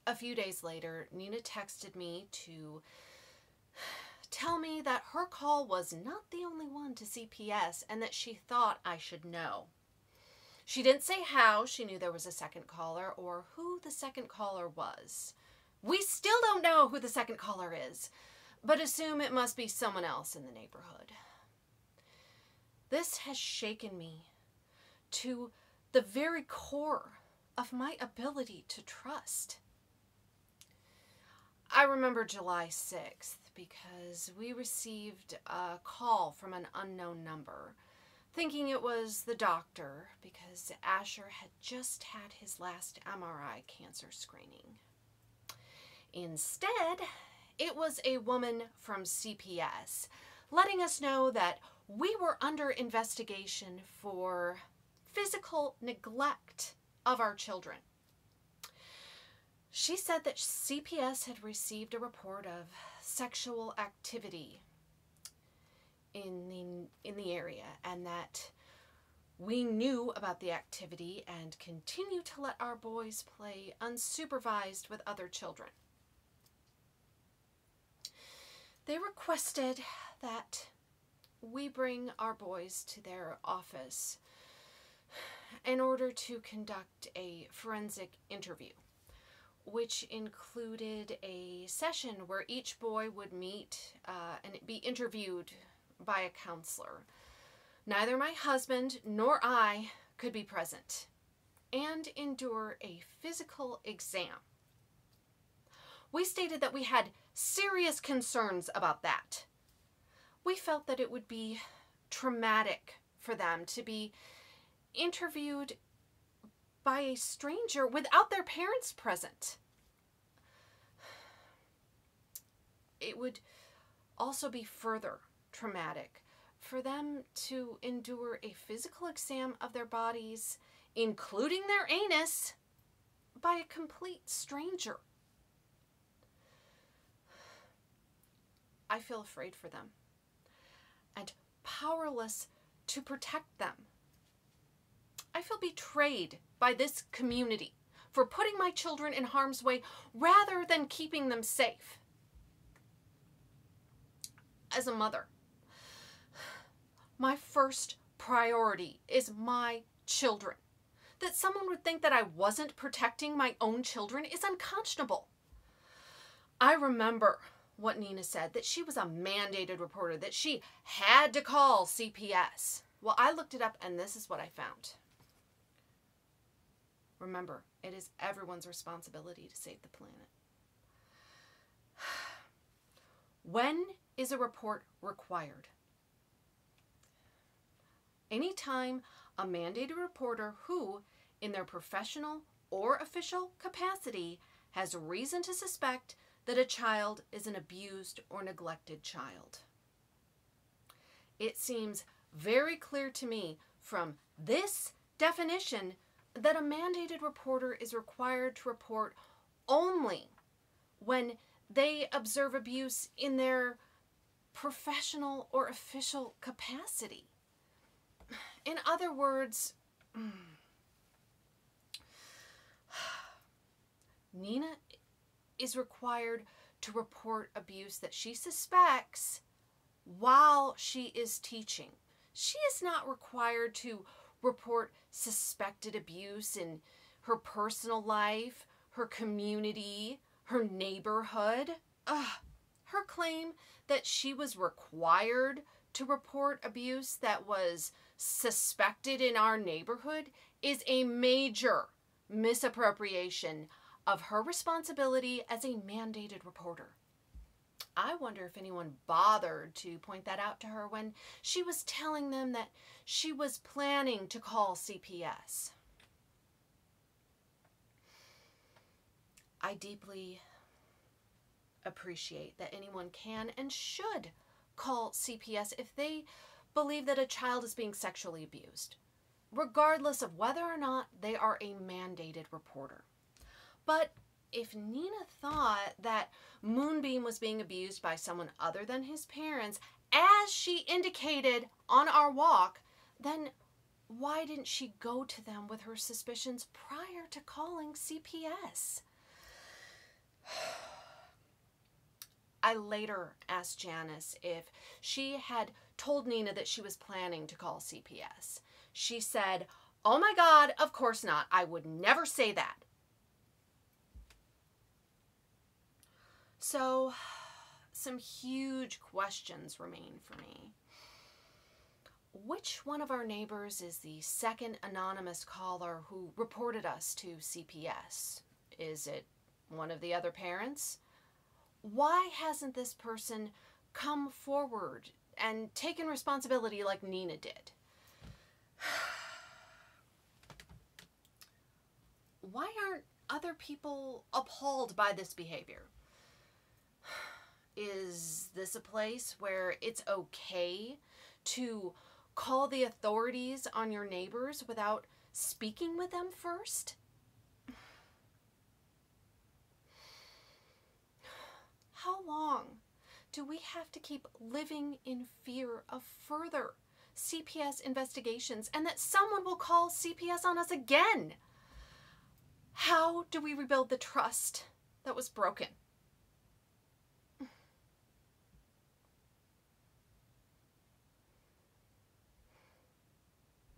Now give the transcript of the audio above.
A few days later, Nina texted me to tell me that her call was not the only one to CPS and that she thought I should know. She didn't say how she knew there was a second caller or who the second caller was. We still don't know who the second caller is, but assume it must be someone else in the neighborhood. This has shaken me to the very core of my ability to trust. I remember July 6th because we received a call from an unknown number, thinking it was the doctor because Asher had just had his last MRI cancer screening. Instead, it was a woman from CPS letting us know that we were under investigation for physical neglect of our children. She said that CPS had received a report of sexual activity in the area and that we knew about the activity and continue to let our boys play unsupervised with other children. They requested that we bring our boys to their office in order to conduct a forensic interview, which included a session where each boy would meet and be interviewed by a counselor. Neither my husband nor I could be present, and endure a physical exam. We stated that we had serious concerns about that. We felt that it would be traumatic for them to be interviewed by a stranger without their parents present. It would also be further traumatic for them to endure a physical exam of their bodies, including their anus, by a complete stranger. I feel afraid for them and powerless to protect them. I feel betrayed by this community for putting my children in harm's way rather than keeping them safe. As a mother, my first priority is my children. That someone would think that I wasn't protecting my own children is unconscionable. I remember what Nina said, that she was a mandated reporter, that she had to call CPS. Well, I looked it up and this is what I found. Remember, it is everyone's responsibility to save the planet. When is a report required? Anytime a mandated reporter who, in their professional or official capacity, has reason to suspect that a child is an abused or neglected child. It seems very clear to me from this definition that a mandated reporter is required to report only when they observe abuse in their professional or official capacity. In other words, Nina is required to report abuse that she suspects while she is teaching. She is not required to report suspected abuse in her personal life, her community, her neighborhood. Her claim that she was required to report abuse that was suspected in our neighborhood is a major misappropriation of her responsibility as a mandated reporter. I wonder if anyone bothered to point that out to her when she was telling them that she was planning to call CPS. I deeply appreciate that anyone can and should call CPS if they believe that a child is being sexually abused, regardless of whether or not they are a mandated reporter. But if Nina thought that Moonbeam was being abused by someone other than his parents, as she indicated on our walk, then why didn't she go to them with her suspicions prior to calling CPS? I later asked Janice if she had told Nina that she was planning to call CPS. She said, "Oh my God, of course not. I would never say that." So, some huge questions remain for me. Which one of our neighbors is the second anonymous caller who reported us to CPS? Is it one of the other parents? Why hasn't this person come forward and taken responsibility like Nina did? Why aren't other people appalled by this behavior? Is this a place where it's okay to call the authorities on your neighbors without speaking with them first? How long do we have to keep living in fear of further CPS investigations and that someone will call CPS on us again? How do we rebuild the trust that was broken?